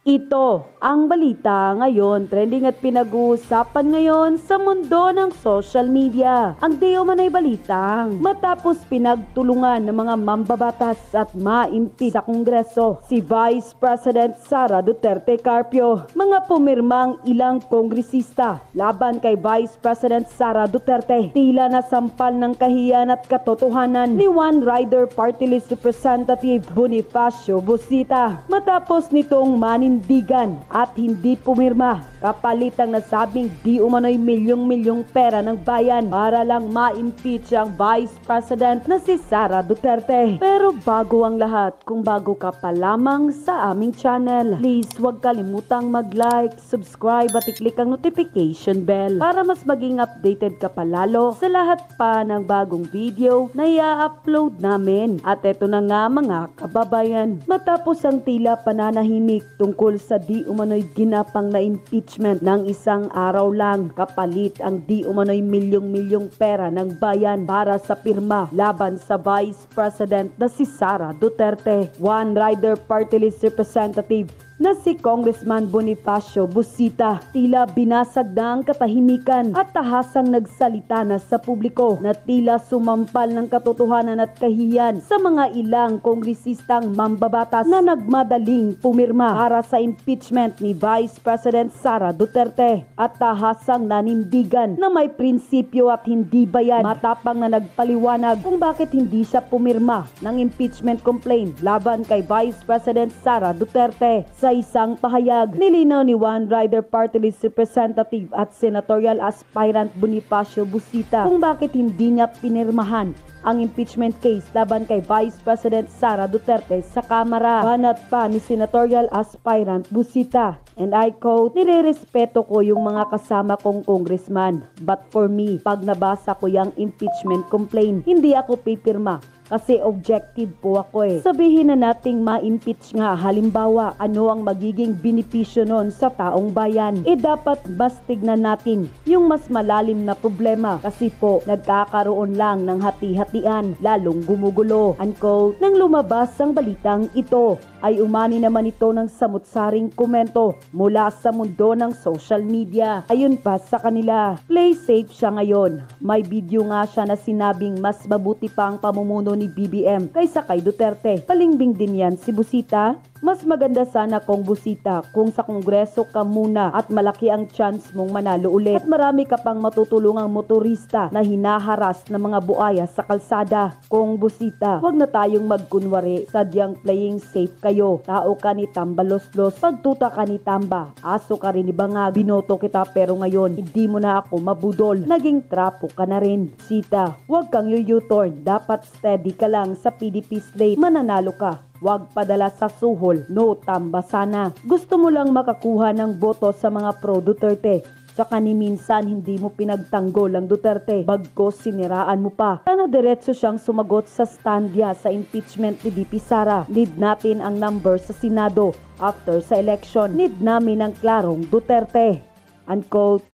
Ito ang balita ngayon, trending at pinag-uusapan ngayon sa mundo ng social media. Ang di umanay balitang matapos pinagtulungan ng mga mambabatas at ma-impeach sa Kongreso si Vice President Sara Duterte Carpio. Mga pumirmang ilang kongresista laban kay Vice President Sara Duterte. Tila nasampal ng kahiyan at katotohanan ni One Rider Party List Representative Bonifacio Busita matapos nitong manindigan at hindi pumirma kapalit ang nasabing di umano'y milyong-milyong pera ng bayan para lang ma-impeach ang Vice President na si Sara Duterte. Pero bago ang lahat, kung bago ka pa lamang sa aming channel, please huwag kalimutang mag-like, subscribe at i-click ang notification bell para mas maging updated ka pa lalo sa lahat pa ng bagong video na i-upload namin. At eto na nga mga kababayan, matapos ang tila pananahimik tungkol sa di umano'y ginapang na impeachment ng isang araw lang kapalit ang di umano'y milyong-milyong pera ng bayan para sa pirma laban sa Vice President na si Sara Duterte. One Rider Party List Representative na si Congressman Bonifacio Busita tila binasag na ang katahimikan at tahasang nagsalita na sa publiko na tila sumampal ng katotohanan at kahiyan sa mga ilang kongresistang mambabatas na nagmadaling pumirma para sa impeachment ni Vice President Sara Duterte at tahasang nanindigan na may prinsipyo at hindi bayan. Matapang na nagpaliwanag kung bakit hindi siya pumirma ng impeachment complaint laban kay Vice President Sara Duterte. Sa isang pahayag, nilinaw ni One Rider Party List Representative at Senatorial Aspirant Bonifacio Busita kung bakit hindi niya pinirmahan ang impeachment case laban kay Vice President Sara Duterte sa Kamara. Banat pa ni Senatorial Aspirant Busita, and I quote, "Nirerespeto ko yung mga kasama kong congressman. But for me, pag nabasa ko yung impeachment complaint, hindi ako pipirma. Kasi objective po ako eh. Sabihin na nating ma-impeach nga, halimbawa, ano ang magiging benepisyo nun sa taong bayan? Dapat mas tignan natin yung mas malalim na problema kasi po nagkakaroon lang ng hati-hatian, lalong gumugulo." Unquote. Nang lumabas ang balitang ito, ay umani naman ito ng samut-saring komento mula sa mundo ng social media. Ayun pa sa kanila, play safe siya ngayon. May video nga siya na sinabing mas mabuti pa ang pamumuno ni BBM kaysa kay Duterte. Palingbing din yan si Busita. Mas maganda sana kung Busita kung sa Kongreso ka muna at malaki ang chance mong manalo ulit. At marami ka pang matutulungang motorista na hinaharas ng mga buaya sa kalsada. Kung Busita, huwag na tayong magkunwari, sadyang playing safe kayo. Tao ka ni tambalos-los, pagtuta ka ni tamba. Aso ka rin iba nga, binoto kita pero ngayon hindi mo na ako mabudol. Naging trapo ka na rin. Busita, huwag kang U-turn, dapat steady ka lang sa PDP slate, mananalo ka. Huwag padala sa suhol, no tamba sana. Gusto mo lang makakuha ng boto sa mga pro-Duterte. Tsaka ni minsan hindi mo pinagtanggol ang Duterte, bagkos siniraan mo pa. Sana diretso siyang sumagot sa standya sa impeachment ni VP Sara. Need natin ang number sa Senado after sa election. Need namin ang klarong Duterte. Unquote.